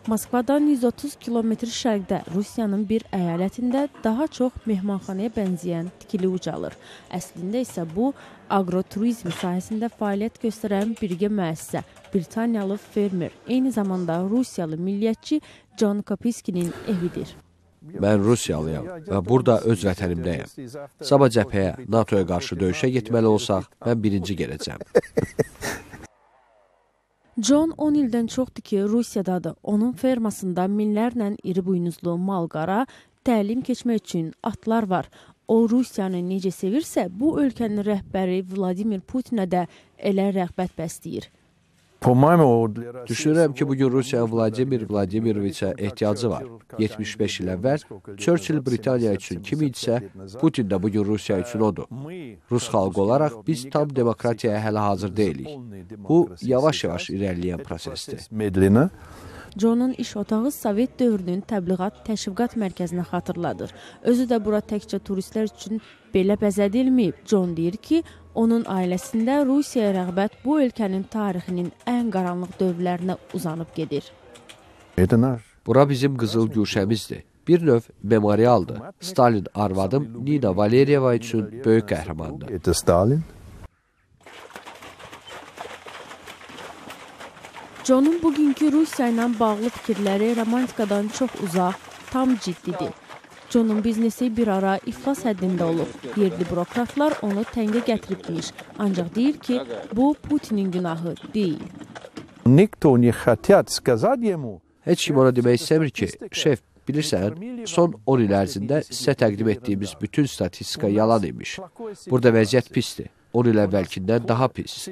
Moskvadan 130 kilometr şərqdə Rusiyanın bir əyalətində daha çox mehmanxanaya bənzəyən tikili ucalır. Əslində isə bu, agroturizm sahəsində fəaliyyət göstərən birgə müəssisə, Britaniyalı fermer, eyni zamanda Rusiyalı milliyyətçi John Kopiskinin evidir. Mən Rusiyalıyam və burada öz vətənimdəyəm. Sabah cəbhəyə, NATOya qarşı döyüşə getməli olsaq, mən birinci gələcəm. John 10 ildən çoxdur ki, Rusiyadadır. Onun fermasında minlərlə iri buynuzlu mal-qara, təlim keçmək üçün atlar var. O, Rusiyanı necə sevirsə, bu ölkənin rəhbəri Vladimir Putinə də elə rəğbət bəsləyir. Düşünürəm ki, bugün Rusiya Vladimir Vladimiroviçə ehtiyacı var. 75 il əvvəl Churchill Britaniya üçün kim idisə, Putin də bugün Rusiya üçün odur. Rus xalqı olaraq biz tam demokratiyaya hələ hazır deyilik. Bu, yavaş-yavaş irəliləyən prosesdir. John'un iş otağı Sovet dövrünün təbliğat təşviqat mərkəzinə xatırladır. Özü də bura təkcə turistlər üçün belə bəzədilməyib. John deyir ki, onun ailəsində Rusiyaya rəğbət bu ölkənin tarixinin ən qaranlıq dövrlərinə uzanıb gedir. Bura bizim qızıl güşəmizdir. Bir növ memorialdır. Stalin arvadım Nina Valerieva üçün böyük qəhrəmandır. John'un bugünkü Rusiya ilə bağlı fikirləri romantikadan çox uzaq, tam ciddidir. John'un biznesi bir ara iflas həddində olub. Yerli bürokratlar onu təngə gətiribmiş. Ancaq deyir ki, bu Putinin günahı deyil. Heç kim ona demək istəmir ki, şef, bilirsən, son 10 il ərzində sizə təqdim etdiyimiz bütün statistika yalan imiş. Burada vəziyyət pisdir. 10 il əvvəlkindən daha pis.